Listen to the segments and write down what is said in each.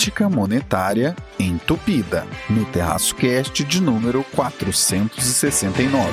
Política Monetária Entupida, no Terraço Cast de número 469.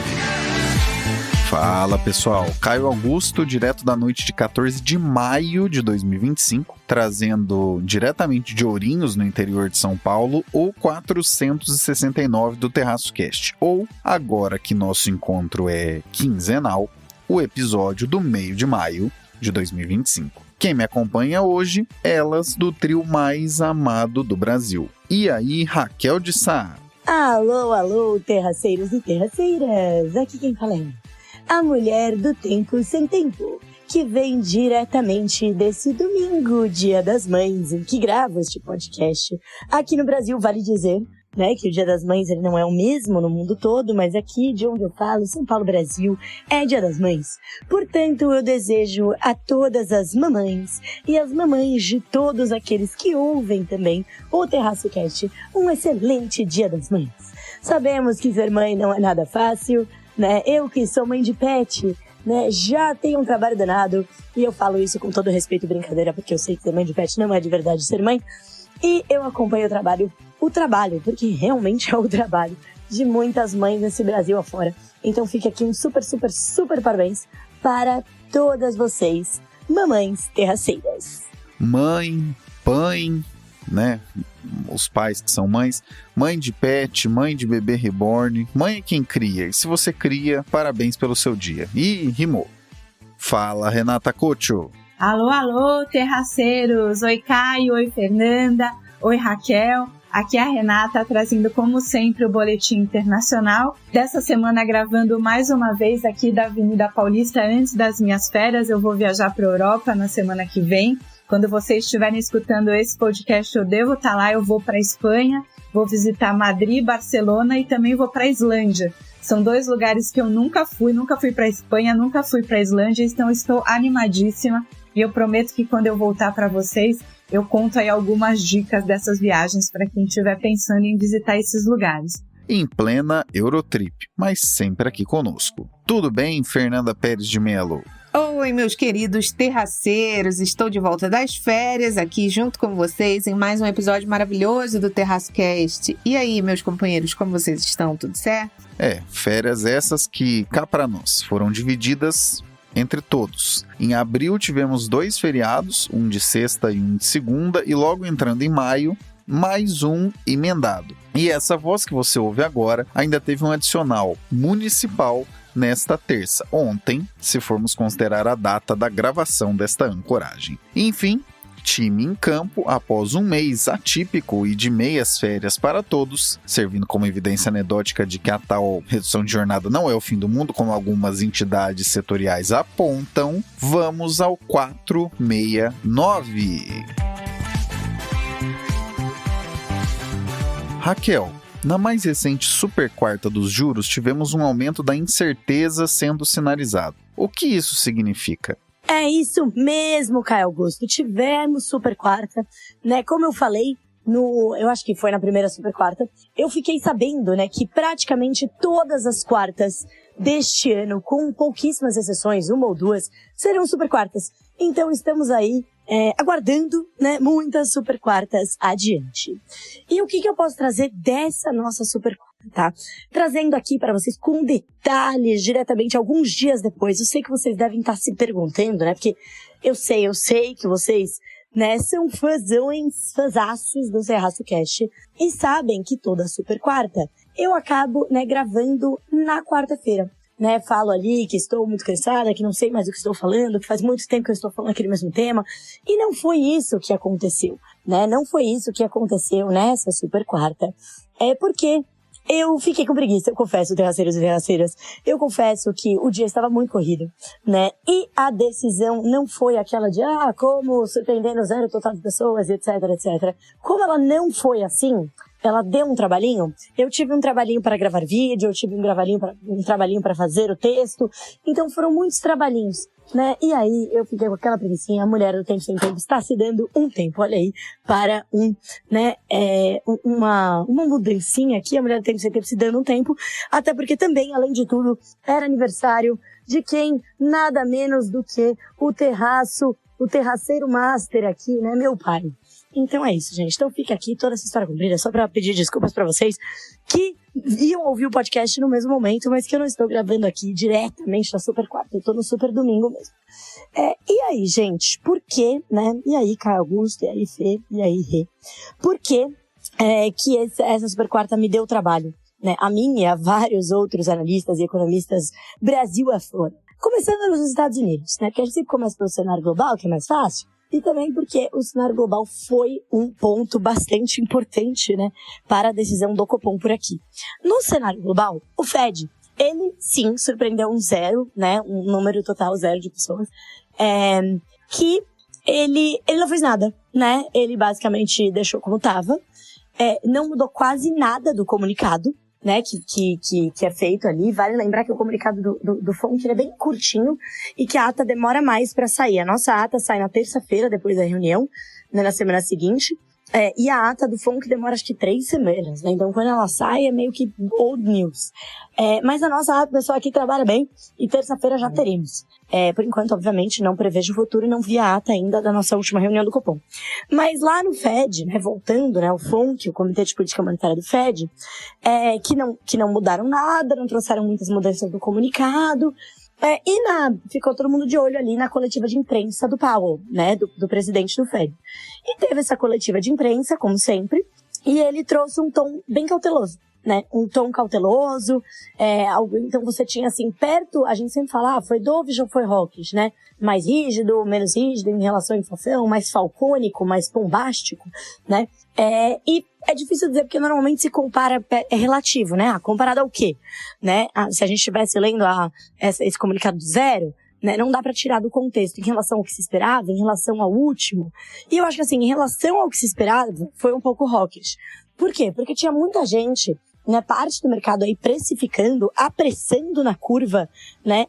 Fala pessoal, Caio Augusto, direto da noite de 14 de maio de 2025, trazendo diretamente de Ourinhos, no interior de São Paulo, o 469 do Terraço Cast, ou, agora que nosso encontro é quinzenal, o episódio do meio de maio de 2025. Quem me acompanha hoje, elas do trio mais amado do Brasil. E aí, Raquel de Sá? Alô, terraceiros e terraceiras, aqui quem fala é a mulher do tempo sem tempo, que vem diretamente desse domingo, Dia das Mães, em que gravo este podcast. Aqui no Brasil, vale dizer, né, que o Dia das Mães ele não é o mesmo no mundo todo, mas aqui de onde eu falo, São Paulo, Brasil, é Dia das Mães. Portanto, eu desejo a todas as mamães e as mamães de todos aqueles que ouvem também o Terraço Cast um excelente Dia das Mães. Sabemos que ser mãe não é nada fácil, né? Eu que sou mãe de pet, né, já tenho um trabalho danado, e eu falo isso com todo respeito e brincadeira, porque eu sei que ser mãe de pet não é de verdade ser mãe, e eu acompanho o trabalho, porque realmente é o trabalho de muitas mães nesse Brasil afora. Então fica aqui um super parabéns para todas vocês, mamães terraceiras. Mãe, pai, né? Os pais que são mães, mãe de pet, mãe de bebê reborn, mãe é quem cria. E se você cria, parabéns pelo seu dia. Ih, rimou. Fala, Renata Cocho. Alô, terraceiros. Oi, Caio. Oi, Fernanda. Oi, Raquel. Aqui é a Renata, trazendo como sempre o Boletim Internacional. Dessa semana gravando mais uma vez aqui da Avenida Paulista antes das minhas férias. Eu vou viajar para a Europa na semana que vem. Quando vocês estiverem escutando esse podcast, eu devo estar lá, eu vou para a Espanha, vou visitar Madrid, Barcelona e também vou para a Islândia. São dois lugares que eu nunca fui para a Espanha, nunca fui para a Islândia, então estou animadíssima e eu prometo que quando eu voltar para vocês, eu conto aí algumas dicas dessas viagens para quem estiver pensando em visitar esses lugares. Em plena Eurotrip, mas sempre aqui conosco. Tudo bem, Fernanda Pérez de Melo? Oi, meus queridos terraceiros, estou de volta das férias aqui junto com vocês em mais um episódio maravilhoso do Terraço Cast. E aí, meus companheiros, como vocês estão? Tudo certo? Férias essas que, cá pra nós, foram divididas entre todos. Em abril tivemos 2 feriados, um de sexta e um de segunda, e logo entrando em maio, mais um emendado. E essa voz que você ouve agora ainda teve um adicional municipal nesta terça, ontem, se formos considerar a data da gravação desta ancoragem. Enfim, time em campo após um mês atípico e de meias férias para todos, servindo como evidência anedótica de que a tal redução de jornada não é o fim do mundo, como algumas entidades setoriais apontam. Vamos ao 469. Raquel, na mais recente super quarta dos juros, tivemos um aumento da incerteza sendo sinalizado. O que isso significa? É isso mesmo, Caio Augusto. Tivemos super quarta, né? Como eu falei, eu acho que foi na primeira super quarta, eu fiquei sabendo, né, que praticamente todas as quartas deste ano, com pouquíssimas exceções, uma ou duas, serão super quartas. Então estamos aí aguardando, né, muitas super quartas adiante. E o que eu posso trazer dessa nossa super quarta, tá? Trazendo aqui para vocês com detalhes, diretamente alguns dias depois. Eu sei que vocês devem estar se perguntando, né, porque eu sei que vocês, né, são fãzaços do Terraço Cast e sabem que toda super quarta eu acabo, né, gravando na quarta-feira. Né, falo ali que estou muito cansada, que não sei mais o que estou falando, que faz muito tempo que eu estou falando aquele mesmo tema. E não foi isso que aconteceu, né? Não foi isso que aconteceu nessa super quarta. É porque eu fiquei com preguiça, eu confesso, terraceiros e terraceiras. Eu confesso que o dia estava muito corrido, né? E a decisão não foi aquela de, como surpreendendo o zero total de pessoas, etc, etc. Como ela não foi assim, ela deu um trabalhinho. Eu tive um trabalhinho para gravar vídeo, eu tive um trabalhinho para fazer o texto. Então foram muitos trabalhinhos, né? E aí eu fiquei com aquela preguicinha, a mulher do Tempo Sem Tempo está se dando um tempo, olha aí, para uma mudancinha aqui, a mulher do Tempo Sem Tempo se dando um tempo, até porque também, além de tudo, era aniversário de quem? Nada menos do que o terraceiro master aqui, né? Meu pai. Então é isso, gente. Então fica aqui toda essa história comprida, só pra pedir desculpas pra vocês que iam ouvir o podcast no mesmo momento, mas que eu não estou gravando aqui diretamente na Super Quarta. Eu tô no Super Domingo mesmo. E aí, gente, por que, né? E aí, Caio Augusto, e aí, Fê, e aí, Rê? Por que que essa Super Quarta me deu trabalho? Né? A mim e a vários outros analistas e economistas Brasil afora. Começando nos Estados Unidos, né? Porque a gente sempre começa pelo cenário global, que é mais fácil. E também porque o cenário global foi um ponto bastante importante, né, para a decisão do Copom por aqui. No cenário global, o Fed, ele sim surpreendeu um zero, né, um número total zero de pessoas, que ele não fez nada, né, ele basicamente deixou como estava, não mudou quase nada do comunicado, né, que é feito ali. Vale lembrar que o comunicado do FONC é bem curtinho e que a ata demora mais para sair. A nossa ata sai na terça-feira, depois da reunião, né, na semana seguinte. E a ata do FONC demora acho que 3 semanas, né? Então quando ela sai é meio que old news. Mas a nossa ata, o pessoal aqui trabalha bem e terça-feira já teremos. Por enquanto, obviamente, não prevejo o futuro e não vi a ata ainda da nossa última reunião do Copom. Mas lá no Fed, né, voltando, né, o FONC, o Comitê de Política Monetária do Fed, que não mudaram nada, não trouxeram muitas mudanças do comunicado. Ficou todo mundo de olho ali na coletiva de imprensa do Powell, né, do presidente do Fed. E teve essa coletiva de imprensa, como sempre, e ele trouxe um tom bem cauteloso, né, um tom cauteloso, então você tinha assim, perto, a gente sempre fala, foi dovish ou foi hawkish, né, mais rígido, menos rígido em relação à inflação, mais falcônico, mais bombástico, né, e é difícil dizer porque normalmente se compara, é relativo, né, comparado ao quê, né, se a gente estivesse lendo esse comunicado do zero, né, não dá para tirar do contexto em relação ao que se esperava, em relação ao último, e eu acho que assim, em relação ao que se esperava, foi um pouco hawkish. Por quê? Porque tinha muita gente, né, parte do mercado aí precificando, apressando na curva, né,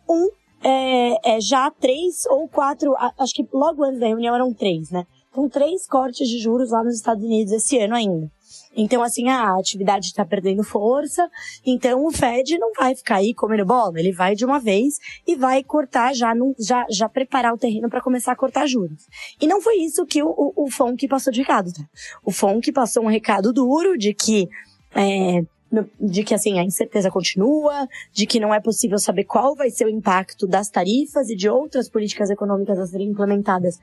já 3 ou 4, acho que logo antes da reunião eram 3, né, com 3 cortes de juros lá nos Estados Unidos esse ano ainda. Então, assim, a atividade está perdendo força, então o Fed não vai ficar aí comendo bola, ele vai de uma vez e vai cortar já preparar o terreno para começar a cortar juros. E não foi isso que o FONC passou de recado, tá? O FONC passou um recado duro de que assim, a incerteza continua, de que não é possível saber qual vai ser o impacto das tarifas e de outras políticas econômicas a serem implementadas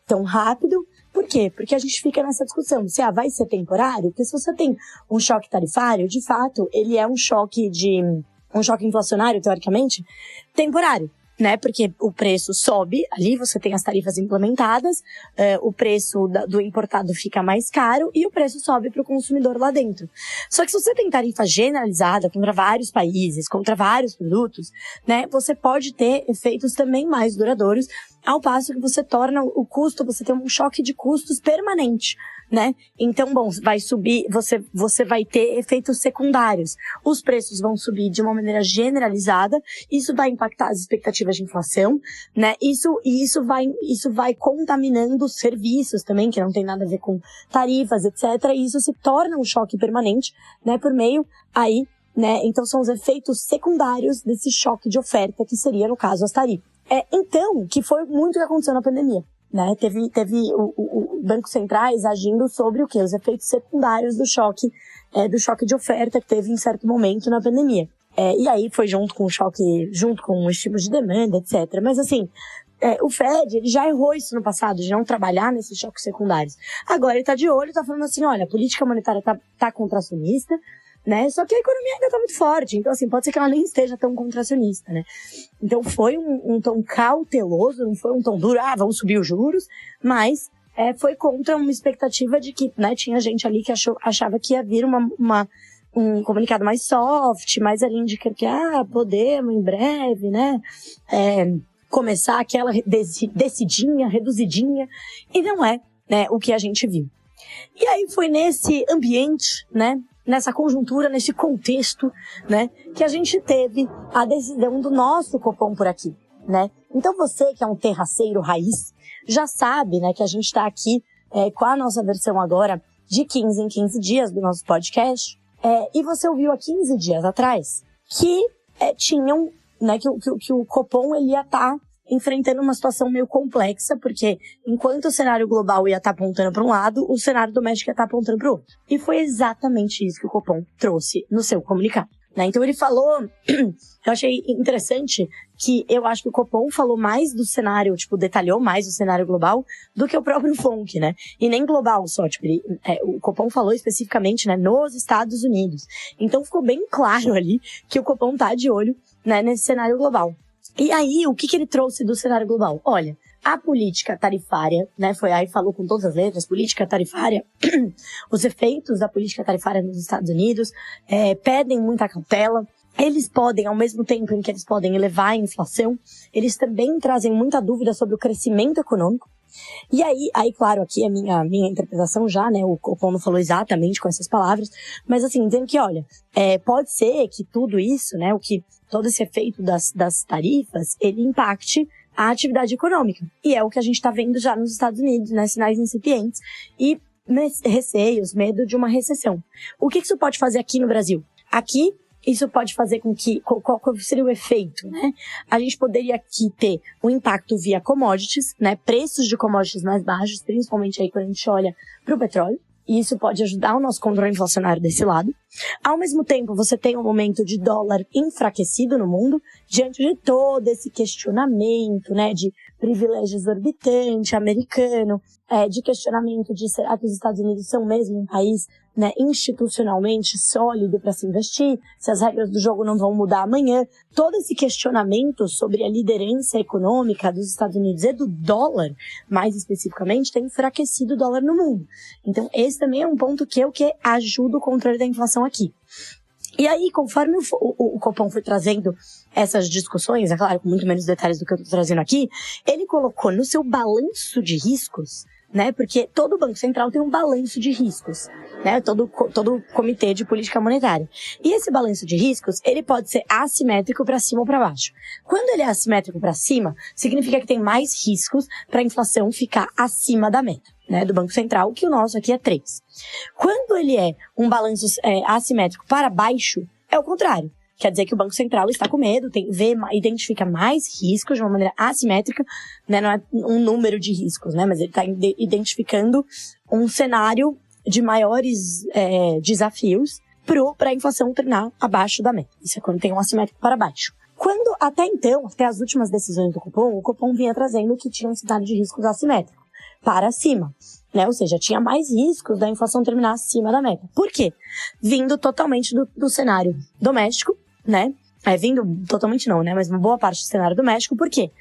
tão rápido. Por quê? Porque a gente fica nessa discussão se vai ser temporário, porque se você tem um choque tarifário, de fato, ele é um choque inflacionário, teoricamente, temporário, né? Porque o preço sobe, ali você tem as tarifas implementadas, o preço do importado fica mais caro e o preço sobe para o consumidor lá dentro. Só que se você tem tarifa generalizada contra vários países, contra vários produtos, né? Você pode ter efeitos também mais duradouros, ao passo que você torna o custo, você tem um choque de custos permanente, né? Então, bom, vai subir, você vai ter efeitos secundários. Os preços vão subir de uma maneira generalizada, isso vai impactar as expectativas de inflação, né? Isso vai contaminando os serviços também, que não tem nada a ver com tarifas, etc. E isso se torna um choque permanente, né? Por meio aí, né? Então, são os efeitos secundários desse choque de oferta, que seria, no caso, as tarifas. Então, que foi muito o que aconteceu na pandemia, né? Teve o bancos centrais agindo sobre o quê? Os efeitos secundários do choque de oferta que teve em certo momento na pandemia. E aí foi junto com o estímulo de demanda, etc. Mas assim, o Fed, ele já errou isso no passado, de não trabalhar nesses choques secundários. Agora ele tá de olho, tá falando assim, olha, a política monetária tá contracionista, né? Só que a economia ainda tá muito forte, então assim, pode ser que ela nem esteja tão contracionista, né? Então foi um tom cauteloso, não foi um tom duro, vamos subir os juros, mas foi contra uma expectativa de que, né, tinha gente ali que achava que ia vir um comunicado mais soft, mais ali indicando que, podemos em breve, né, começar aquela descidinha, reduzidinha, e não é, né, o que a gente viu. E aí foi nesse ambiente, né, nessa conjuntura, nesse contexto, né, que a gente teve a decisão do nosso Copom por aqui, né. Então você que é um terraceiro raiz, já sabe, né, que a gente está aqui com a nossa versão agora de 15 em 15 dias do nosso podcast, e você ouviu há 15 dias atrás que tinham, né, que o Copom ele ia estar enfrentando uma situação meio complexa, porque enquanto o cenário global ia estar apontando para um lado, o cenário doméstico ia estar apontando para o outro. E foi exatamente isso que o Copom trouxe no seu comunicado. Né? Então ele falou, eu achei interessante que eu acho que o Copom falou mais do cenário, tipo, detalhou mais o cenário global do que o próprio FONC, né? E nem global só, tipo, o Copom falou especificamente, né, nos Estados Unidos. Então ficou bem claro ali que o Copom tá de olho, né, nesse cenário global. E aí, o que ele trouxe do cenário global? Olha, a política tarifária, né, foi aí, falou com todas as letras, política tarifária, os efeitos da política tarifária nos Estados Unidos pedem muita cautela. Eles podem, ao mesmo tempo em que eles podem elevar a inflação, eles também trazem muita dúvida sobre o crescimento econômico. E aí, claro, aqui é minha interpretação já, né, o Copom não falou exatamente com essas palavras, mas assim, dizendo que, olha, pode ser que tudo isso, né, todo esse efeito das tarifas, ele impacte a atividade econômica. E é o que a gente está vendo já nos Estados Unidos, né, sinais incipientes e receios, medo de uma recessão. O que isso pode fazer aqui no Brasil? Aqui, isso pode fazer com que, qual seria o efeito, né? A gente poderia aqui ter um impacto via commodities, né? Preços de commodities mais baixos, principalmente aí quando a gente olha para o petróleo. E isso pode ajudar o nosso controle inflacionário desse lado. Ao mesmo tempo, você tem um momento de dólar enfraquecido no mundo, diante de todo esse questionamento, né, de privilégio exorbitante americano, de questionamento de será que os Estados Unidos são mesmo um país, né, institucionalmente sólido para se investir, se as regras do jogo não vão mudar amanhã. Todo esse questionamento sobre a liderança econômica dos Estados Unidos e do dólar, mais especificamente, tem enfraquecido o dólar no mundo. Então, esse também é um ponto que ajuda o controle da inflação aqui. E aí, conforme o Copom foi trazendo essas discussões, é claro, com muito menos detalhes do que eu estou trazendo aqui, ele colocou no seu balanço de riscos, né? Porque todo Banco Central tem um balanço de riscos, né? Todo comitê de política monetária. E esse balanço de riscos, ele pode ser assimétrico para cima ou para baixo. Quando ele é assimétrico para cima, significa que tem mais riscos para a inflação ficar acima da meta, né, do Banco Central, que o nosso aqui é 3. Quando ele é um balanço assimétrico para baixo, é o contrário. Quer dizer que o Banco Central está com medo, identifica mais riscos de uma maneira assimétrica, né, não é um número de riscos, né, mas ele está identificando um cenário de maiores desafios para a inflação terminar abaixo da meta. Isso é quando tem um assimétrico para baixo. Quando, até então, até as últimas decisões do Copom, o Copom vinha trazendo que tinha um cenário de riscos assimétrico para cima, né? Ou seja, tinha mais riscos da inflação terminar acima da meta. Por quê? Vindo totalmente do cenário doméstico, né? Vindo totalmente não, né? Mas uma boa parte do cenário doméstico. Por quê?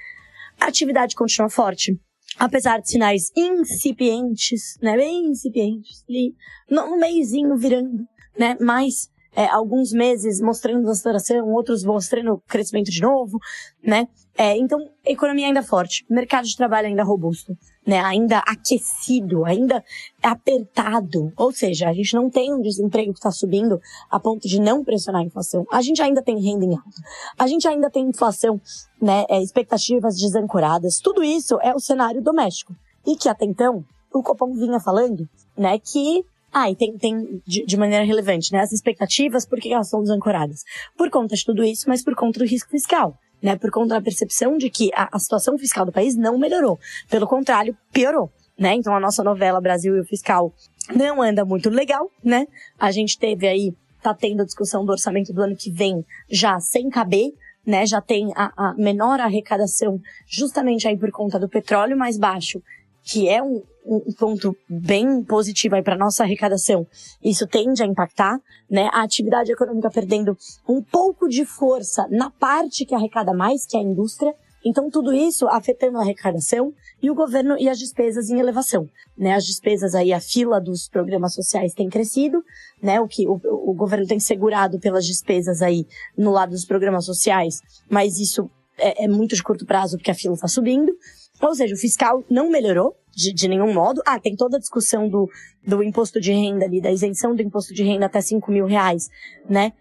A atividade continua forte, apesar de sinais incipientes, né? Bem incipientes, ali, no meiozinho virando, né? Mas alguns meses mostrando aceleração, outros mostrando crescimento de novo, né? Então, a economia ainda forte, mercado de trabalho ainda robusto, né? Ainda aquecido, ainda apertado. Ou seja, a gente não tem um desemprego que está subindo a ponto de não pressionar a inflação. A gente ainda tem renda em alta. A gente ainda tem inflação, né? Expectativas desancoradas. Tudo isso é o cenário doméstico. E que até então, o Copom vinha falando, né, que e tem de maneira relevante, né? As expectativas, por que elas são desancoradas? Por conta de tudo isso, mas por conta do risco fiscal, né? Por conta da percepção de que a situação fiscal do país não melhorou. Pelo contrário, piorou, né? Então a nossa novela Brasil e o Fiscal não anda muito legal, né? A gente teve aí, tá tendo a discussão do orçamento do ano que vem já sem caber, né? Já tem a menor arrecadação justamente aí por conta do petróleo mais baixo, que é um ponto bem positivo aí para nossa arrecadação. Isso tende a impactar, né? A atividade econômica perdendo um pouco de força na parte que arrecada mais, que é a indústria. Então, tudo isso afetando a arrecadação e o governo e as despesas em elevação, né? As despesas aí, a fila dos programas sociais tem crescido, né? O governo tem segurado pelas despesas aí no lado dos programas sociais, mas isso é muito de curto prazo porque a fila está subindo. Ou seja, o fiscal não melhorou de nenhum modo. Tem toda a discussão do imposto de renda ali, da isenção do imposto de renda até R$5.000, né?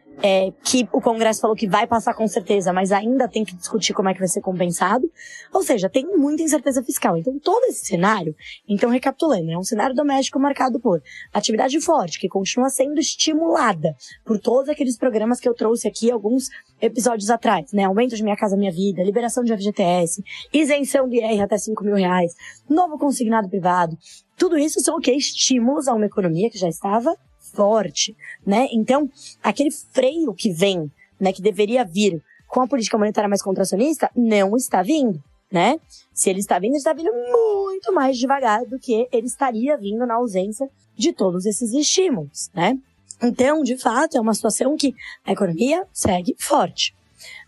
que o Congresso falou que vai passar com certeza, mas ainda tem que discutir como é que vai ser compensado. Ou seja, tem muita incerteza fiscal. Então, todo esse cenário, recapitulando, é um cenário doméstico marcado por atividade forte, que continua sendo estimulada por todos aqueles programas que eu trouxe aqui alguns episódios atrás, né? Aumento de Minha Casa Minha Vida, liberação de FGTS, isenção do IR até R$5.000, novo consignado privado. Tudo isso são estímulos a uma economia que já estava forte, né? Então, aquele freio que vem, né, que deveria vir com a política monetária mais contracionista, não está vindo, né? Se ele está vindo muito mais devagar do que ele estaria vindo na ausência de todos esses estímulos, né? Então, de fato, é uma situação que a economia segue forte.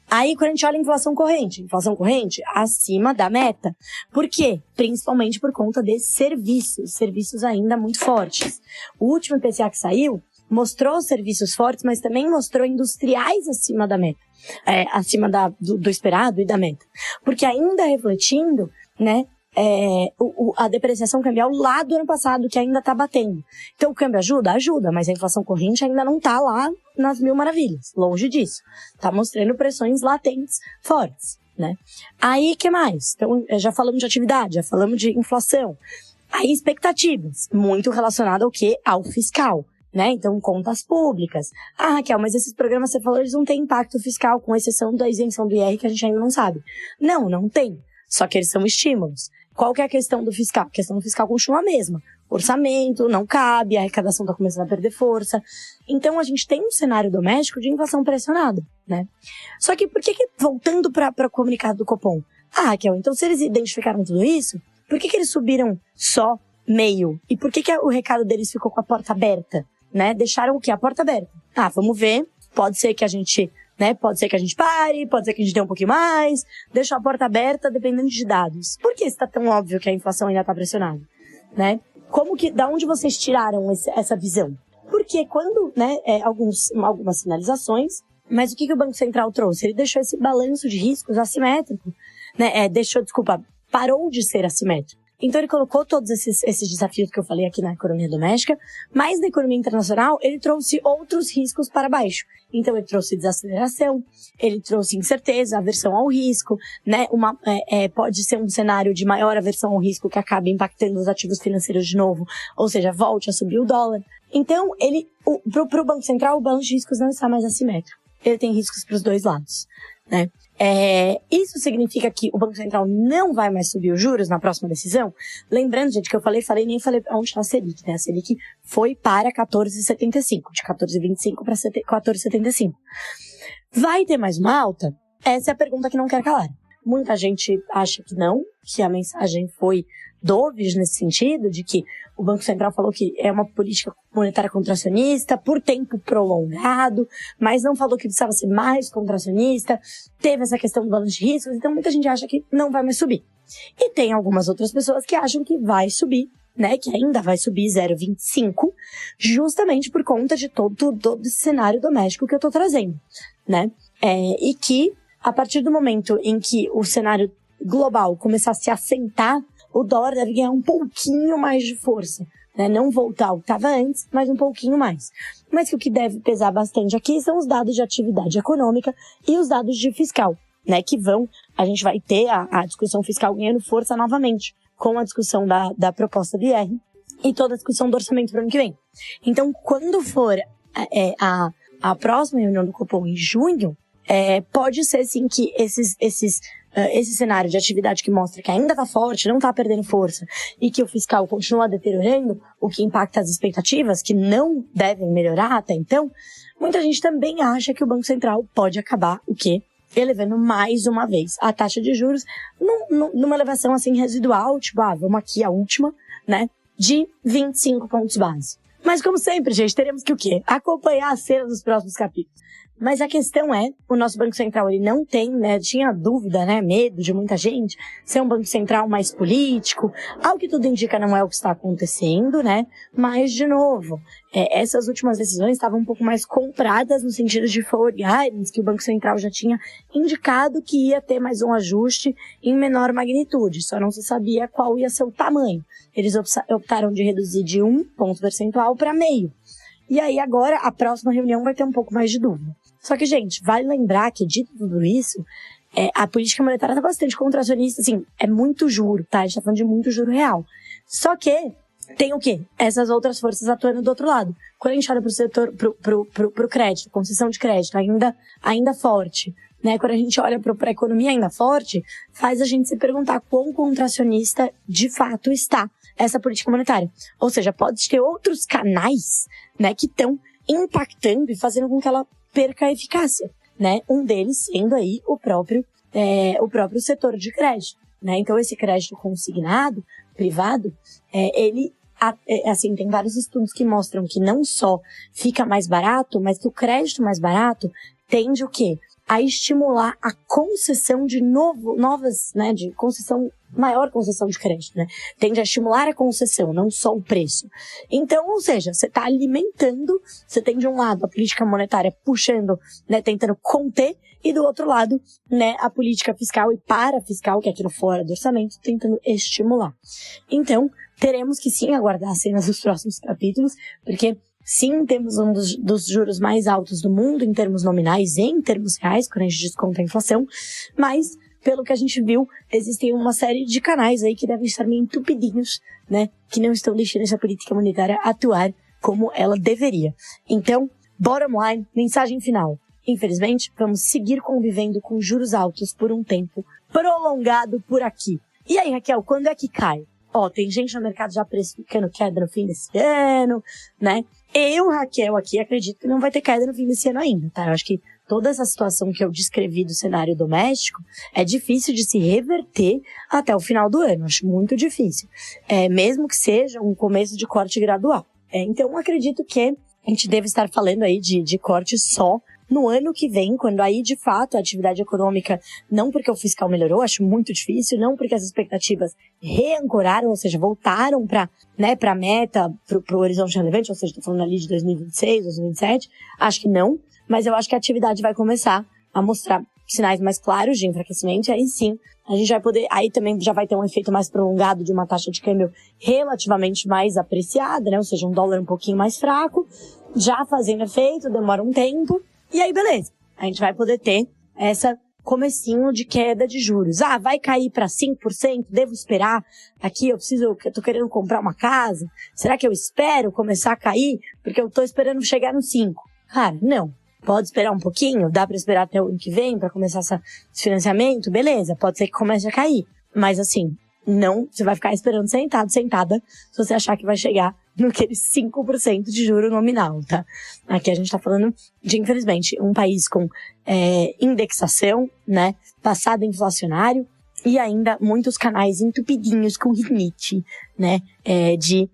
Aí, quando a gente olha a inflação corrente acima da meta. Por quê? Principalmente por conta de serviços ainda muito fortes. O último IPCA que saiu mostrou serviços fortes, mas também mostrou industriais acima da meta, acima do esperado e da meta. Porque ainda refletindo, né, a depreciação cambial lá do ano passado, que ainda está batendo. Então o câmbio ajuda, mas a inflação corrente ainda não está lá nas mil maravilhas, longe disso. Está mostrando pressões latentes fortes, né? Aí, que mais? Então, já falamos de atividade, já falamos de inflação. Aí, expectativas, muito relacionado ao quê? Ao fiscal, né? Então, contas públicas. Ah, Raquel, mas esses programas que você falou, eles não têm impacto fiscal, com exceção da isenção do IR, que a gente ainda não sabe. Não tem. Só que eles são estímulos. Qual que é a questão do fiscal? A questão do fiscal continua a mesma. Orçamento não cabe, a arrecadação está começando a perder força. Então, a gente tem um cenário doméstico de inflação pressionada, né? Só que por que voltando para o comunicado do Copom? Ah, Raquel, então se eles identificaram tudo isso, por que eles subiram só meio? E por que o recado deles ficou com a porta aberta, né? Deixaram o quê? A porta aberta. Ah, vamos ver. Pode ser que a gente... né? Pode ser que a gente pare, pode ser que a gente dê um pouquinho mais, deixa a porta aberta dependendo de dados. Por que está tão óbvio que a inflação ainda está pressionada, né? Da onde vocês tiraram essa visão? Porque quando, né, algumas sinalizações, mas o que o Banco Central trouxe? Ele deixou esse balanço de riscos assimétrico, né? Parou de ser assimétrico. Então ele colocou todos esses desafios que eu falei aqui na economia doméstica, mas na economia internacional ele trouxe outros riscos para baixo. Então ele trouxe desaceleração, ele trouxe incerteza, aversão ao risco, né? Pode ser um cenário de maior aversão ao risco que acaba impactando os ativos financeiros de novo, ou seja, volte a subir o dólar. Então pro Banco Central o balanço de riscos não está mais assimétrico. Ele tem riscos para os dois lados, né? Isso significa que o Banco Central não vai mais subir os juros na próxima decisão? Lembrando, gente, que eu falei onde está a Selic, né? A Selic foi para 14,75, de 14,25 para 14,75. Vai ter mais uma alta? Essa é a pergunta que não quer calar. Muita gente acha que não, que a mensagem foi dovish nesse sentido, de que o Banco Central falou que é uma política monetária contracionista por tempo prolongado, mas não falou que precisava ser mais contracionista, teve essa questão do balanço de riscos, então muita gente acha que não vai mais subir. E tem algumas outras pessoas que acham que vai subir, né, que ainda vai subir 0,25, justamente por conta de todo esse cenário doméstico que eu tô trazendo, né, e que a partir do momento em que o cenário global começar a se assentar, o dólar deve ganhar um pouquinho mais de força, né? Não voltar ao que estava antes, mas um pouquinho mais. Mas que o que deve pesar bastante aqui são os dados de atividade econômica e os dados de fiscal, né? A gente vai ter a discussão fiscal ganhando força novamente, com a discussão da proposta do IR e toda a discussão do orçamento para o ano que vem. Então, quando for a próxima reunião do Copom em junho, pode ser sim que esse cenário de atividade que mostra que ainda está forte, não está perdendo força, e que o fiscal continua deteriorando, o que impacta as expectativas, que não devem melhorar até então, muita gente também acha que o Banco Central pode acabar o quê? Elevando mais uma vez a taxa de juros numa elevação assim residual, tipo, vamos aqui a última, né, de 25 pontos base. Mas como sempre, gente, teremos que o quê? Acompanhar a cena dos próximos capítulos. Mas a questão o nosso Banco Central, ele não tem, né, tinha dúvida, né, medo de muita gente, ser um Banco Central mais político, ao que tudo indica não é o que está acontecendo, né, mas, de novo, essas últimas decisões estavam um pouco mais compradas no sentido de forward guidance, que o Banco Central já tinha indicado que ia ter mais um ajuste em menor magnitude, só não se sabia qual ia ser o tamanho. Eles optaram de reduzir de 1 ponto percentual para meio. E aí agora a próxima reunião vai ter um pouco mais de dúvida. Só que, gente, vale lembrar que, dito tudo isso, a política monetária tá bastante contracionista, assim, é muito juro, tá? A gente tá falando de muito juro real. Só que tem o quê? Essas outras forças atuando do outro lado. Quando a gente olha pro setor, pro crédito, concessão de crédito, ainda forte, né? Quando a gente olha pra economia ainda forte, faz a gente se perguntar quão contracionista de fato está essa política monetária. Ou seja, pode ter outros canais, né, que estão impactando e fazendo com que ela perca a eficácia, né? Um deles sendo aí o próprio setor de crédito, né? Então, esse crédito consignado, privado, ele, assim, tem vários estudos que mostram que não só fica mais barato, mas que o crédito mais barato tende o quê? A estimular a concessão de novas, né, de maior concessão de crédito, né? Tende a estimular a concessão, não só o preço. Então, ou seja, você está alimentando, você tem de um lado a política monetária puxando, né, tentando conter, e do outro lado, né, a política fiscal e parafiscal, que é aquilo fora do orçamento, tentando estimular. Então, teremos que sim aguardar as cenas dos próximos capítulos, porque sim, temos um dos juros mais altos do mundo, em termos nominais e em termos reais, quando a gente desconta a inflação, mas, pelo que a gente viu, existem uma série de canais aí que devem estar meio entupidinhos, né, que não estão deixando essa política monetária atuar como ela deveria. Então, bottom line, mensagem final. Infelizmente, vamos seguir convivendo com juros altos por um tempo prolongado por aqui. E aí, Raquel, quando é que cai? Tem gente no mercado já precificando queda no fim desse ano, né? Eu, Raquel, aqui acredito que não vai ter queda no fim desse ano ainda, tá? Eu acho que toda essa situação que eu descrevi do cenário doméstico é difícil de se reverter até o final do ano. Acho muito difícil. Mesmo que seja um começo de corte gradual. Então, acredito que a gente deve estar falando aí de corte só no ano que vem, quando aí, de fato, a atividade econômica, não porque o fiscal melhorou, acho muito difícil, não porque as expectativas reancoraram, ou seja, voltaram para a meta, pro horizonte relevante, ou seja, estou falando ali de 2026, 2027, acho que não, mas eu acho que a atividade vai começar a mostrar sinais mais claros de enfraquecimento, e aí sim, a gente vai poder, aí também já vai ter um efeito mais prolongado de uma taxa de câmbio relativamente mais apreciada, né, ou seja, um dólar um pouquinho mais fraco, já fazendo efeito, demora um tempo. E aí, beleza, a gente vai poder ter essa comecinho de queda de juros. Vai cair para 5%, devo esperar? Aqui eu tô querendo comprar uma casa, será que eu espero começar a cair? Porque eu tô esperando chegar no 5%. Cara, não. Pode esperar um pouquinho, dá para esperar até o ano que vem para começar esse financiamento, beleza, pode ser que comece a cair. Mas assim, não, você vai ficar esperando sentada, se você achar que vai chegar naquele 5% de juro nominal, tá? Aqui a gente tá falando de, infelizmente, um país com indexação, né? Passado inflacionário e ainda muitos canais entupidinhos com rinite, né? De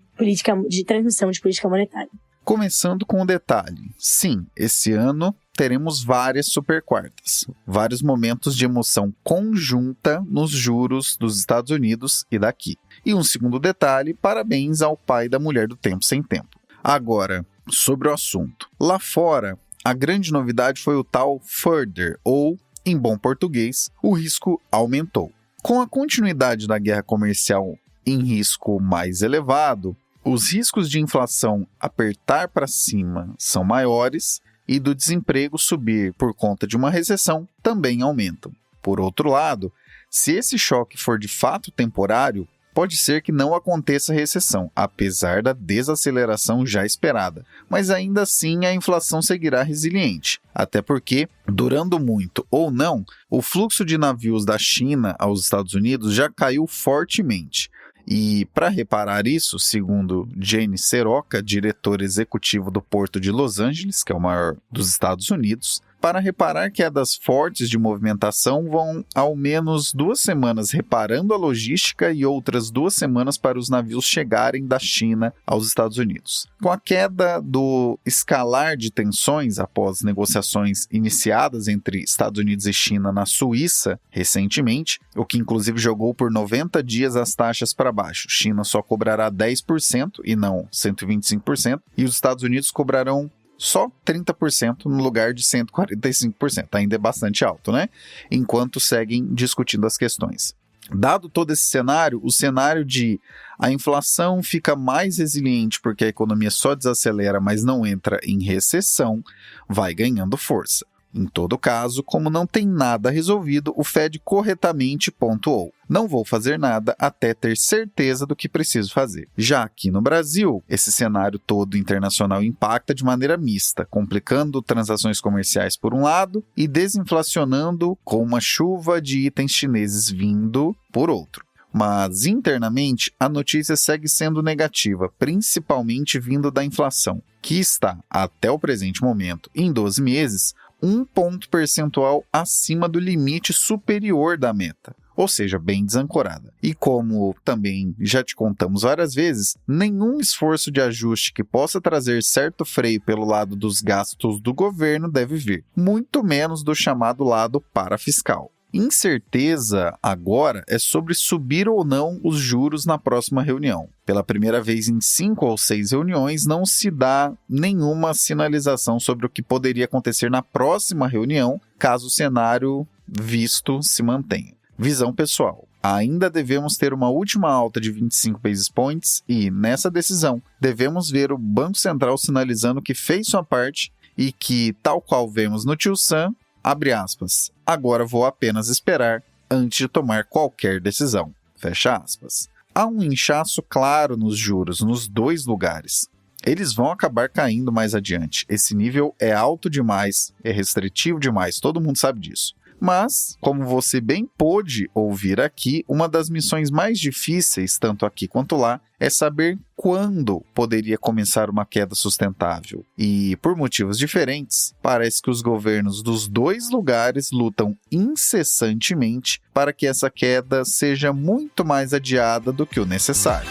transmissão de política monetária. Começando com um detalhe. Sim, esse ano teremos várias superquartas, vários momentos de emoção conjunta nos juros dos Estados Unidos e daqui. E um segundo detalhe, parabéns ao pai da mulher do tempo sem tempo. Agora, sobre o assunto. Lá fora, a grande novidade foi o tal further, ou, em bom português, o risco aumentou. Com a continuidade da guerra comercial em risco mais elevado, os riscos de inflação apertar para cima são maiores e do desemprego subir por conta de uma recessão também aumentam. Por outro lado, se esse choque for de fato temporário, pode ser que não aconteça recessão, apesar da desaceleração já esperada. Mas ainda assim a inflação seguirá resiliente, até porque, durando muito ou não, o fluxo de navios da China aos Estados Unidos já caiu fortemente. E, para reparar isso, segundo Jane Seroca, diretor executivo do Porto de Los Angeles, que é o maior dos Estados Unidos, para reparar quedas fortes de movimentação vão ao menos 2 semanas reparando a logística e outras 2 semanas para os navios chegarem da China aos Estados Unidos. Com a queda do escalar de tensões após negociações iniciadas entre Estados Unidos e China na Suíça recentemente, o que inclusive jogou por 90 dias as taxas para baixo. China só cobrará 10% e não 125%, e os Estados Unidos cobrarão só 30% no lugar de 145%. Ainda é bastante alto, né? Enquanto seguem discutindo as questões. Dado todo esse cenário, o cenário de a inflação fica mais resiliente porque a economia só desacelera, mas não entra em recessão, vai ganhando força. Em todo caso, como não tem nada resolvido, o Fed corretamente pontuou: não vou fazer nada até ter certeza do que preciso fazer. Já aqui no Brasil, esse cenário todo internacional impacta de maneira mista, complicando transações comerciais por um lado e desinflacionando com uma chuva de itens chineses vindo por outro. Mas, internamente, a notícia segue sendo negativa, principalmente vindo da inflação, que está, até o presente momento, em 12 meses, 1 ponto percentual acima do limite superior da meta, ou seja, bem desancorada. E como também já te contamos várias vezes, nenhum esforço de ajuste que possa trazer certo freio pelo lado dos gastos do governo deve vir, muito menos do chamado lado parafiscal. Incerteza agora é sobre subir ou não os juros na próxima reunião. Pela primeira vez em 5 ou 6 reuniões, não se dá nenhuma sinalização sobre o que poderia acontecer na próxima reunião, caso o cenário visto se mantenha. Visão pessoal: ainda devemos ter uma última alta de 25 basis points e, nessa decisão, devemos ver o Banco Central sinalizando que fez sua parte e que, tal qual vemos no Tio Sam, abre aspas, agora vou apenas esperar antes de tomar qualquer decisão, fecha aspas. Há um inchaço claro nos juros nos dois lugares. Eles vão acabar caindo mais adiante. Esse nível é alto demais, é restritivo demais, todo mundo sabe disso. Mas, como você bem pôde ouvir aqui, uma das missões mais difíceis, tanto aqui quanto lá, é saber quando poderia começar uma queda sustentável. E, por motivos diferentes, parece que os governos dos dois lugares lutam incessantemente para que essa queda seja muito mais adiada do que o necessário.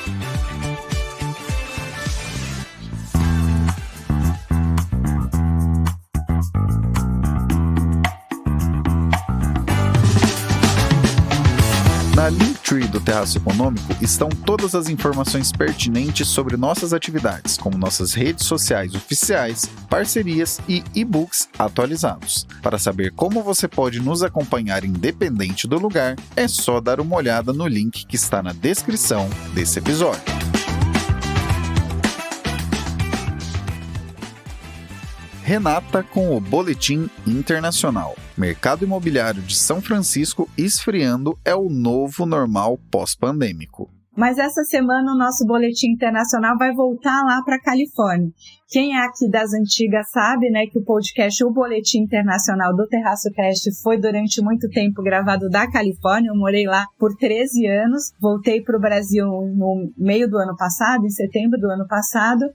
Na Linktree do Terraço Econômico estão todas as informações pertinentes sobre nossas atividades, como nossas redes sociais oficiais, parcerias e e-books atualizados. Para saber como você pode nos acompanhar independente do lugar, é só dar uma olhada no link que está na descrição desse episódio. Renata com o Boletim Internacional. Mercado imobiliário de São Francisco esfriando é o novo normal pós-pandêmico. Mas essa semana o nosso Boletim Internacional vai voltar lá para a Califórnia. Quem é aqui das antigas sabe, né, que o podcast O Boletim Internacional do Terraço Cast foi durante muito tempo gravado da Califórnia. Eu morei lá por 13 anos, voltei para o Brasil no meio do ano passado, em setembro do ano passado,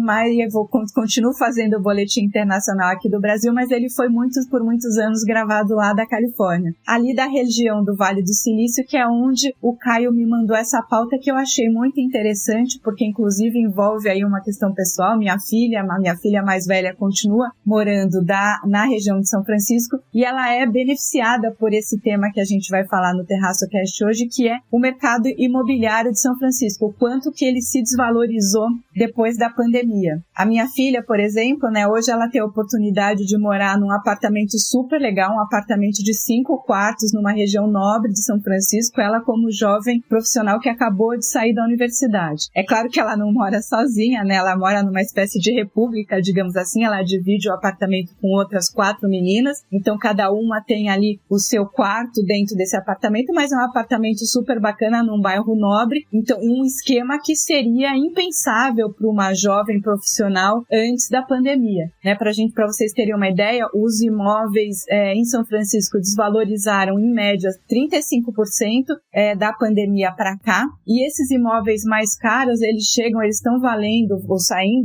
mas eu continuo fazendo o Boletim Internacional aqui do Brasil, mas ele foi por muitos anos gravado lá da Califórnia. Ali da região do Vale do Silício, que é onde o Caio me mandou essa pauta que eu achei muito interessante, porque inclusive envolve aí uma questão pessoal. Minha filha mais velha continua morando na região de São Francisco e ela é beneficiada por esse tema que a gente vai falar no Terraço Cast hoje, que é o mercado imobiliário de São Francisco, o quanto que ele se desvalorizou depois da pandemia. A minha filha, por exemplo, né, hoje ela tem a oportunidade de morar num apartamento super legal, um apartamento de 5 quartos numa região nobre de São Francisco, ela como jovem profissional que acabou de sair da universidade. É claro que ela não mora sozinha, né, ela mora numa espécie de república, digamos assim, ela divide o apartamento com outras 4 meninas, então cada uma tem ali o seu quarto dentro desse apartamento, mas é um apartamento super bacana num bairro nobre, então um esquema que seria impensável para uma jovem profissional antes da pandemia, né? Para vocês terem uma ideia, os imóveis em São Francisco desvalorizaram em média 35% da pandemia para cá, e esses imóveis mais caros, eles estão valendo ou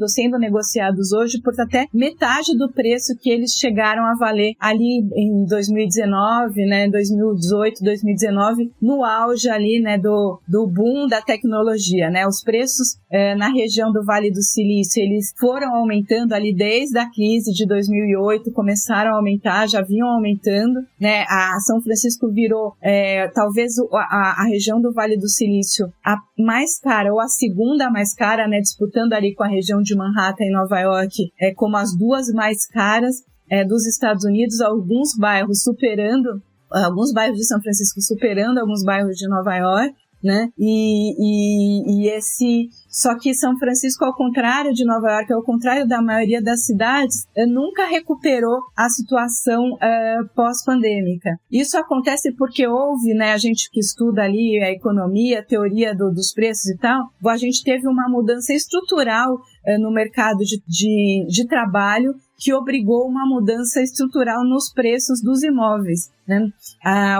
sendo negociados hoje por até metade do preço que eles chegaram a valer ali em 2019, né, 2018, 2019, no auge ali, né, do boom da tecnologia, né, os preços na região do Vale do Silício, eles foram aumentando ali desde a crise de 2008, começaram a aumentar, já vinham aumentando, né, a São Francisco virou talvez a região do Vale do Silício a mais cara, ou a segunda mais cara, né, disputando ali com a região de Manhattan e Nova York, como as duas mais caras dos Estados Unidos, alguns bairros de São Francisco superando alguns bairros de Nova York, né? E esse... Só que São Francisco, ao contrário de Nova York, ao contrário da maioria das cidades, nunca recuperou a situação pós-pandêmica. Isso acontece porque houve, né, a gente que estuda ali a economia, a teoria dos preços e tal, a gente teve uma mudança estrutural no mercado de trabalho que obrigou uma mudança estrutural nos preços dos imóveis, né?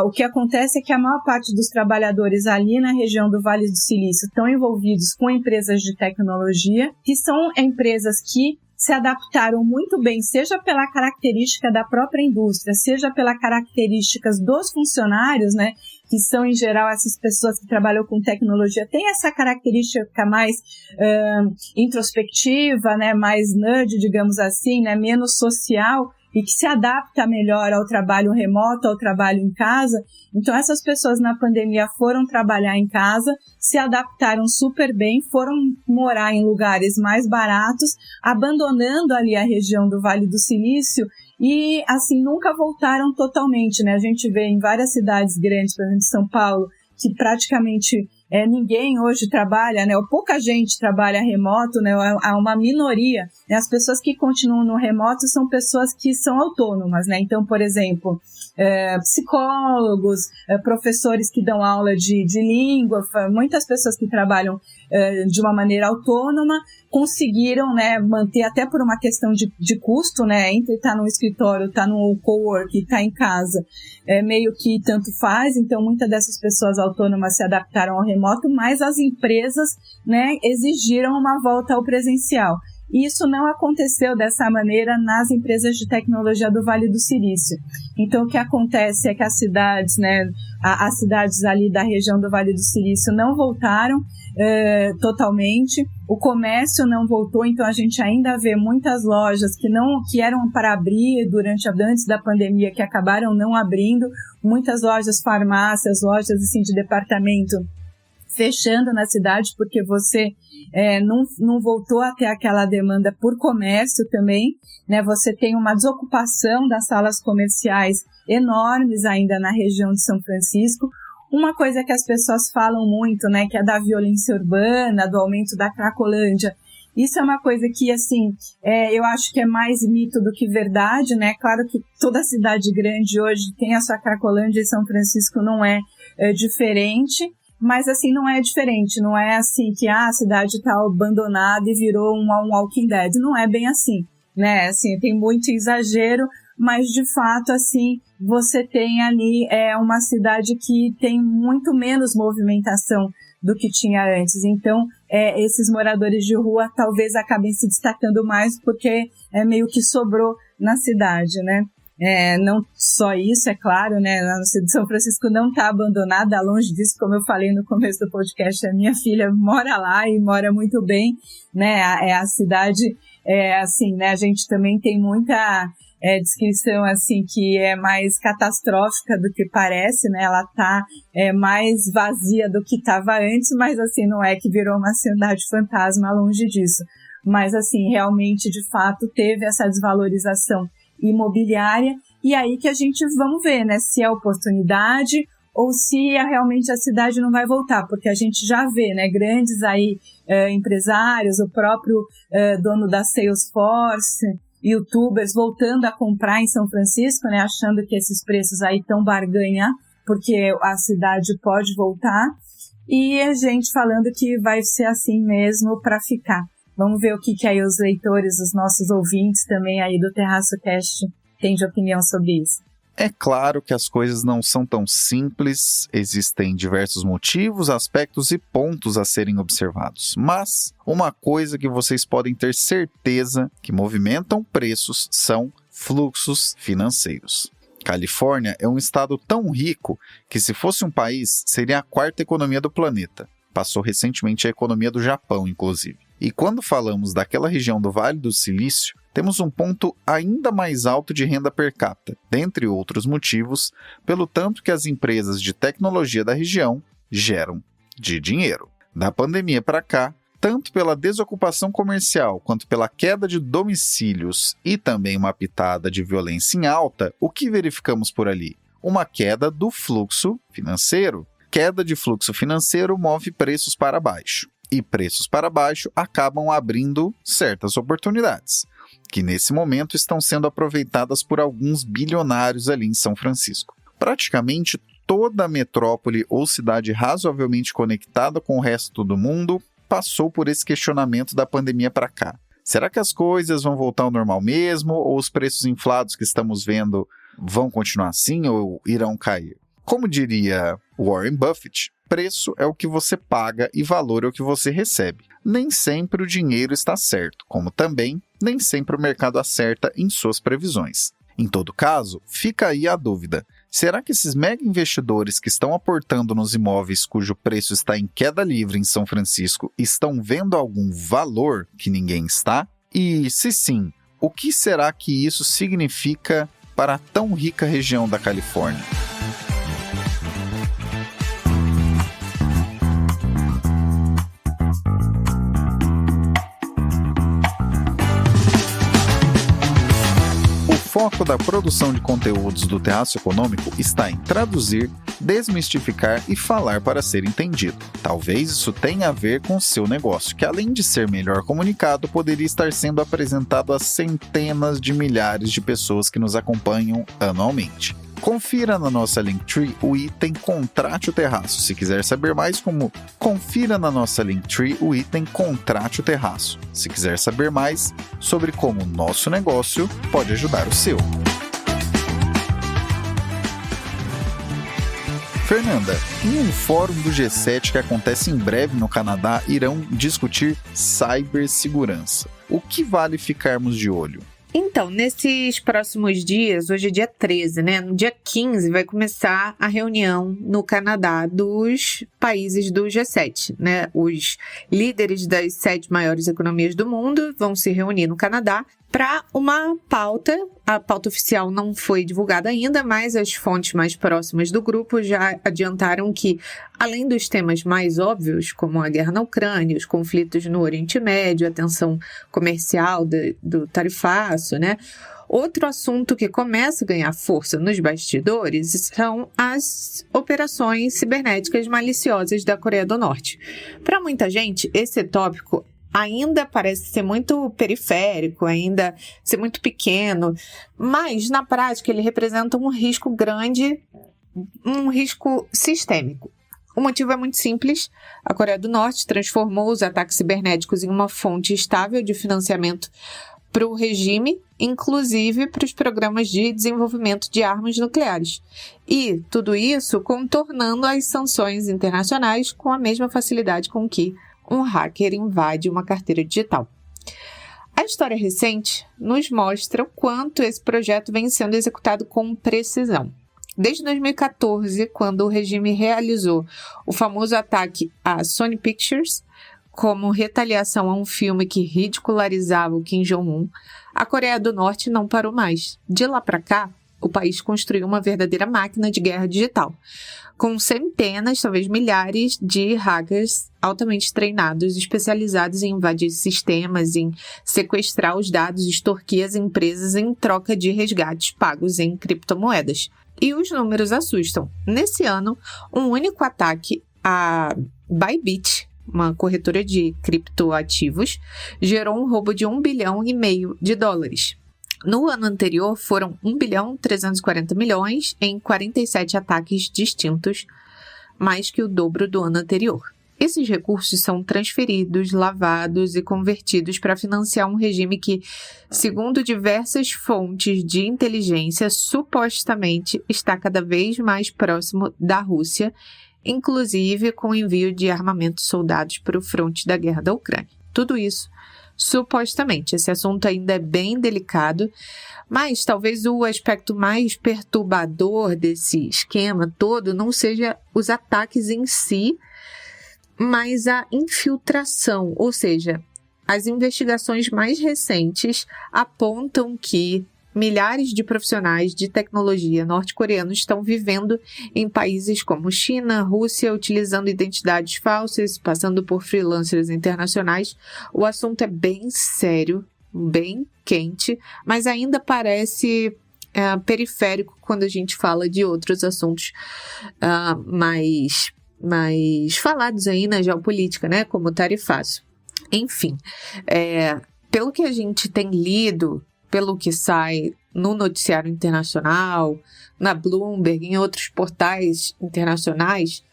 O que acontece é que a maior parte dos trabalhadores ali na região do Vale do Silício estão envolvidos com empresas de tecnologia, que são empresas que se adaptaram muito bem, seja pela característica da própria indústria, seja pelas características dos funcionários, né, que são, em geral, essas pessoas que trabalham com tecnologia, tem essa característica mais introspectiva, né, mais nerd, digamos assim, né, menos social, e que se adapta melhor ao trabalho remoto, ao trabalho em casa. Então, essas pessoas na pandemia foram trabalhar em casa, se adaptaram super bem, foram morar em lugares mais baratos, abandonando ali a região do Vale do Silício e, assim, nunca voltaram totalmente, né? A gente vê em várias cidades grandes, por exemplo, São Paulo, que praticamente ninguém hoje trabalha, né? Ou pouca gente trabalha remoto, né? Há uma minoria, né? As pessoas que continuam no remoto são pessoas que são autônomas, né? Então, por exemplo, psicólogos, professores que dão aula de língua, muitas pessoas que trabalham de uma maneira autônoma conseguiram, né, manter até por uma questão de custo, né, entre estar no escritório, estar no cowork, estar em casa, meio que tanto faz. Então, muitas dessas pessoas autônomas se adaptaram ao remoto, mas as empresas, né, exigiram uma volta ao presencial. E isso não aconteceu dessa maneira nas empresas de tecnologia do Vale do Silício. Então, o que acontece é que as cidades, né, as cidades ali da região do Vale do Silício não voltaram totalmente, o comércio não voltou, então a gente ainda vê muitas lojas que eram para abrir antes da pandemia, que acabaram não abrindo, muitas lojas, farmácias, lojas assim, de departamento fechando na cidade, porque você não voltou a ter aquela demanda por comércio também, né? Você tem uma desocupação das salas comerciais enormes ainda na região de São Francisco. Uma coisa que as pessoas falam muito, né, que é da violência urbana, do aumento da Cracolândia. Isso é uma coisa que, assim, eu acho que é mais mito do que verdade, né? Claro que toda cidade grande hoje tem a sua Cracolândia e São Francisco não é diferente. Mas, assim, não é diferente, não é assim que a cidade está abandonada e virou um Walking Dead. Não é bem assim, né? Assim, tem muito exagero, mas, de fato, assim, você tem ali uma cidade que tem muito menos movimentação do que tinha antes. Então, esses moradores de rua talvez acabem se destacando mais porque meio que sobrou na cidade, né? Não só isso, é claro, né? São Francisco não está abandonada, longe disso, como eu falei no começo do podcast, a minha filha mora lá e mora muito bem, né? A cidade, assim, né? A gente também tem muita descrição, assim, que é mais catastrófica do que parece, né? Ela tá mais vazia do que estava antes, mas, assim, não é que virou uma cidade fantasma, longe disso. Mas, assim, realmente, de fato, teve essa desvalorização imobiliária, e aí que a gente vamos ver, né, se é oportunidade ou se realmente a cidade não vai voltar, porque a gente já vê, né, grandes aí empresários, o próprio dono da Salesforce, youtubers voltando a comprar em São Francisco, né, achando que esses preços aí estão barganha, porque a cidade pode voltar, e a gente falando que vai ser assim mesmo para ficar. Vamos ver o que aí os leitores, os nossos ouvintes também aí do Terraço Cast têm de opinião sobre isso. É claro que as coisas não são tão simples, existem diversos motivos, aspectos e pontos a serem observados. Mas uma coisa que vocês podem ter certeza que movimentam preços são fluxos financeiros. Califórnia é um estado tão rico que, se fosse um país, seria a quarta economia do planeta. Passou recentemente a economia do Japão, inclusive. E quando falamos daquela região do Vale do Silício, temos um ponto ainda mais alto de renda per capita, dentre outros motivos, pelo tanto que as empresas de tecnologia da região geram de dinheiro. Da pandemia para cá, tanto pela desocupação comercial quanto pela queda de domicílios e também uma pitada de violência em alta, o que verificamos por ali? Uma queda do fluxo financeiro. queda de fluxo financeiro move preços para baixo. E preços para baixo acabam abrindo certas oportunidades, que nesse momento estão sendo aproveitadas por alguns bilionários ali em São Francisco. Praticamente toda a metrópole ou cidade razoavelmente conectada com o resto do mundo passou por esse questionamento da pandemia para cá. Será que as coisas vão voltar ao normal mesmo, ou os preços inflados que estamos vendo vão continuar assim ou irão cair? Como diria Warren Buffett, preço é o que você paga e valor é o que você recebe. Nem sempre o dinheiro está certo, como também nem sempre o mercado acerta em suas previsões. Em todo caso, fica aí a dúvida. Será que esses mega investidores que estão aportando nos imóveis cujo preço está em queda livre em São Francisco estão vendo algum valor que ninguém está? E, se sim, o que será que isso significa para a tão rica região da Califórnia? O foco da produção de conteúdos do Terraço Econômico está em traduzir, desmistificar e falar para ser entendido. Talvez isso tenha a ver com seu negócio, que além de ser melhor comunicado, poderia estar sendo apresentado a centenas de milhares de pessoas que nos acompanham anualmente. Confira na nossa Linktree o item Contrate o Terraço. Se quiser saber mais confira na nossa Linktree o item Contrate o Terraço. Se quiser saber mais sobre como o nosso negócio pode ajudar o seu. Fernanda, em um fórum do G7 que acontece em breve no Canadá, irão discutir cibersegurança. O que vale ficarmos de olho? Então, nesses próximos dias, hoje é dia 13, né? No dia 15 vai começar a reunião no Canadá dos países do G7, né? Os líderes das 7 maiores economias do mundo vão se reunir no Canadá para uma pauta. A pauta oficial não foi divulgada ainda, mas as fontes mais próximas do grupo já adiantaram que, além dos temas mais óbvios, como a guerra na Ucrânia, os conflitos no Oriente Médio, a tensão comercial do tarifaço, né? Outro assunto que começa a ganhar força nos bastidores são as operações cibernéticas maliciosas da Coreia do Norte. Para muita gente, esse tópico ainda parece ser muito periférico, ainda ser muito pequeno, mas na prática ele representa um risco grande, um risco sistêmico. O motivo é muito simples. A Coreia do Norte transformou os ataques cibernéticos em uma fonte estável de financiamento para o regime, inclusive para os programas de desenvolvimento de armas nucleares. E tudo isso contornando as sanções internacionais com a mesma facilidade com que um hacker invade uma carteira digital. A história recente nos mostra o quanto esse projeto vem sendo executado com precisão. Desde 2014, quando o regime realizou o famoso ataque à Sony Pictures, como retaliação a um filme que ridicularizava o Kim Jong-un, a Coreia do Norte não parou mais. De lá para cá, o país construiu uma verdadeira máquina de guerra digital, com centenas, talvez milhares de hackers altamente treinados, especializados em invadir sistemas, em sequestrar os dados, extorquir as empresas em troca de resgates pagos em criptomoedas. E os números assustam. Nesse ano, um único ataque à Bybit, uma corretora de criptoativos, gerou um roubo de $1,5 bilhão de dólares. No ano anterior, foram 1,340 bilhão em 47 ataques distintos, mais que o dobro do ano anterior. Esses recursos são transferidos, lavados e convertidos para financiar um regime que, segundo diversas fontes de inteligência, supostamente está cada vez mais próximo da Rússia, inclusive com o envio de armamentos soldados para o fronte da guerra da Ucrânia. Tudo isso supostamente. Esse assunto ainda é bem delicado, mas talvez o aspecto mais perturbador desse esquema todo não seja os ataques em si, mas a infiltração, ou seja, as investigações mais recentes apontam que milhares de profissionais de tecnologia norte-coreanos estão vivendo em países como China, Rússia, utilizando identidades falsas, passando por freelancers internacionais. O assunto é bem sério, bem quente, mas ainda parece periférico quando a gente fala de outros assuntos mais mais falados aí na geopolítica, né? Como o tarifácio. Enfim, pelo que a gente tem lido, pelo que sai no noticiário internacional, na Bloomberg, em outros portais internacionais,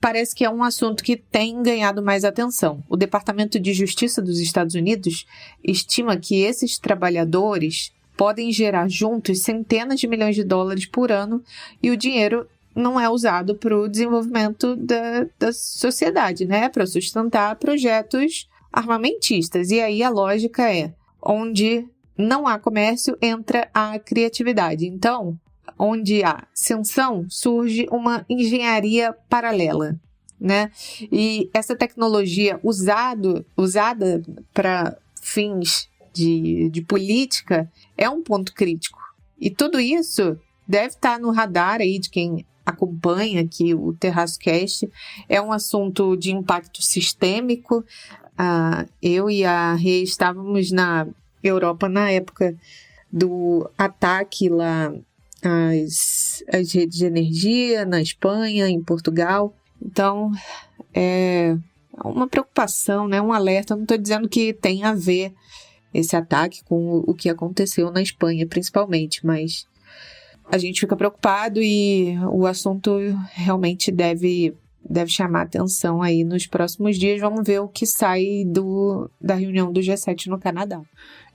parece que é um assunto que tem ganhado mais atenção. O Departamento de Justiça dos Estados Unidos estima que esses trabalhadores podem gerar juntos centenas de milhões de dólares por ano e o dinheiro não é usado para o desenvolvimento da sociedade, né? Para sustentar projetos armamentistas. E aí a lógica é, onde não há comércio, entra a criatividade. Então, onde há sanção, surge uma engenharia paralela, né? E essa tecnologia usada para fins de política é um ponto crítico. E tudo isso deve estar no radar aí de quem acompanha aqui o TerraçoCast. É um assunto de impacto sistêmico. Eu e a Rê estávamos na Europa na época do ataque lá às redes de energia, na Espanha, em Portugal. Então, é uma preocupação, né? Um alerta. Eu não estou dizendo que tem a ver esse ataque com o que aconteceu na Espanha, principalmente, mas a gente fica preocupado e o assunto realmente deve chamar atenção aí nos próximos dias. Vamos ver o que sai da reunião do G7 no Canadá.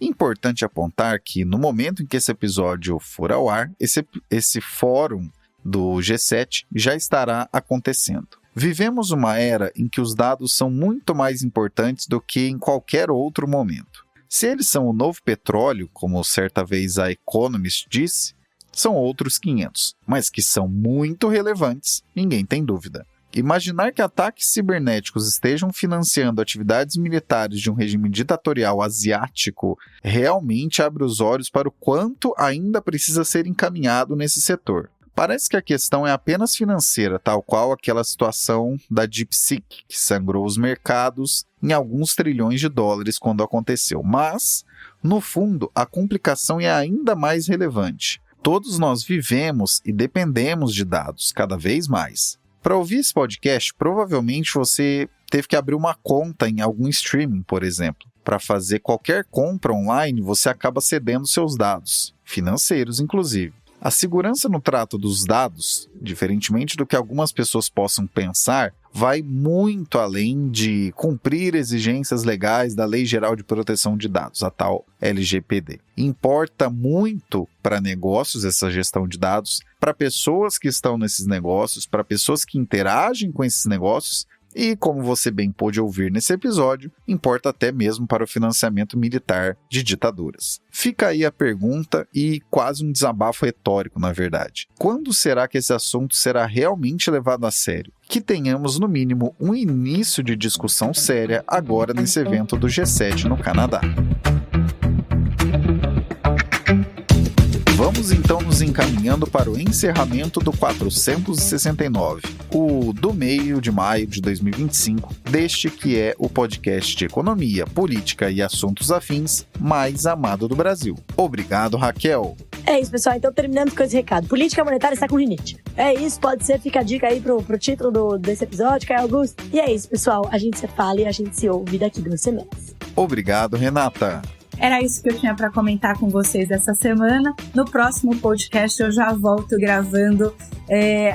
Importante apontar que no momento em que esse episódio for ao ar, esse fórum do G7 já estará acontecendo. Vivemos uma era em que os dados são muito mais importantes do que em qualquer outro momento. Se eles são o novo petróleo, como certa vez a Economist disse, são outros 500, mas que são muito relevantes, ninguém tem dúvida. Imaginar que ataques cibernéticos estejam financiando atividades militares de um regime ditatorial asiático realmente abre os olhos para o quanto ainda precisa ser encaminhado nesse setor. Parece que a questão é apenas financeira, tal qual aquela situação da DeepSeek, que sangrou os mercados em alguns trilhões de dólares quando aconteceu. Mas, no fundo, a complicação é ainda mais relevante. Todos nós vivemos e dependemos de dados, cada vez mais. Para ouvir esse podcast, provavelmente você teve que abrir uma conta em algum streaming, por exemplo. Para fazer qualquer compra online, você acaba cedendo seus dados, financeiros inclusive. A segurança no trato dos dados, diferentemente do que algumas pessoas possam pensar, vai muito além de cumprir exigências legais da Lei Geral de Proteção de Dados, a tal LGPD. Importa muito para negócios essa gestão de dados, para pessoas que estão nesses negócios, para pessoas que interagem com esses negócios, e, como você bem pôde ouvir nesse episódio, importa até mesmo para o financiamento militar de ditaduras. Fica aí a pergunta e quase um desabafo retórico, na verdade. Quando será que esse assunto será realmente levado a sério? Que tenhamos, no mínimo, um início de discussão séria agora nesse evento do G7 no Canadá. Vamos então nos encaminhando para o encerramento do 469, o do meio de maio de 2025, deste que é o podcast de economia, política e assuntos afins mais amado do Brasil. Obrigado, Raquel. É isso, pessoal. Então, terminando com esse recado. Política monetária está com rinite. É isso, pode ser. Fica a dica aí pro título desse episódio, Caio Augusto. E é isso, pessoal. A gente se fala e a gente se ouve daqui 2 semanas. Obrigado, Renata. Era isso que eu tinha para comentar com vocês essa semana. No próximo podcast eu já volto gravando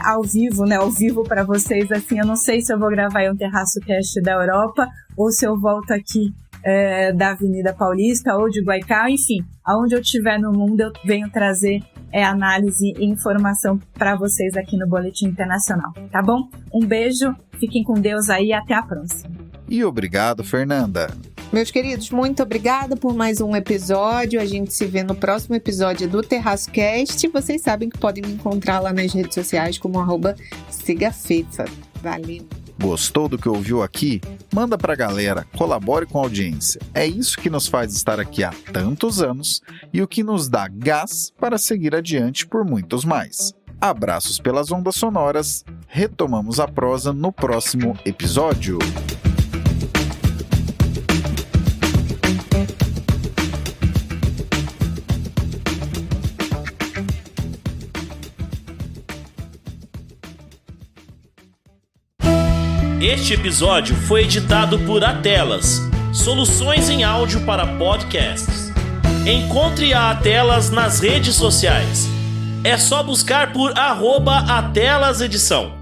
ao vivo, né? Ao vivo para vocês, assim. Eu não sei se eu vou gravar um TerraçoCast da Europa ou se eu volto aqui da Avenida Paulista ou de Guaicá. Enfim, aonde eu estiver no mundo eu venho trazer análise e informação para vocês aqui no Boletim Internacional, tá bom? Um beijo, fiquem com Deus aí e até a próxima. E obrigado, Fernanda. Meus queridos, muito obrigada por mais um episódio. A gente se vê no próximo episódio do TerraçoCast. Vocês sabem que podem me encontrar lá nas redes sociais como @sigafefa. Valeu! Gostou do que ouviu aqui? Manda pra galera, colabore com a audiência. É isso que nos faz estar aqui há tantos anos e o que nos dá gás para seguir adiante por muitos mais. Abraços pelas ondas sonoras. Retomamos a prosa no próximo episódio. Este episódio foi editado por Atelas, soluções em áudio para podcasts. Encontre a Atelas nas redes sociais. É só buscar por @AtelasEdição.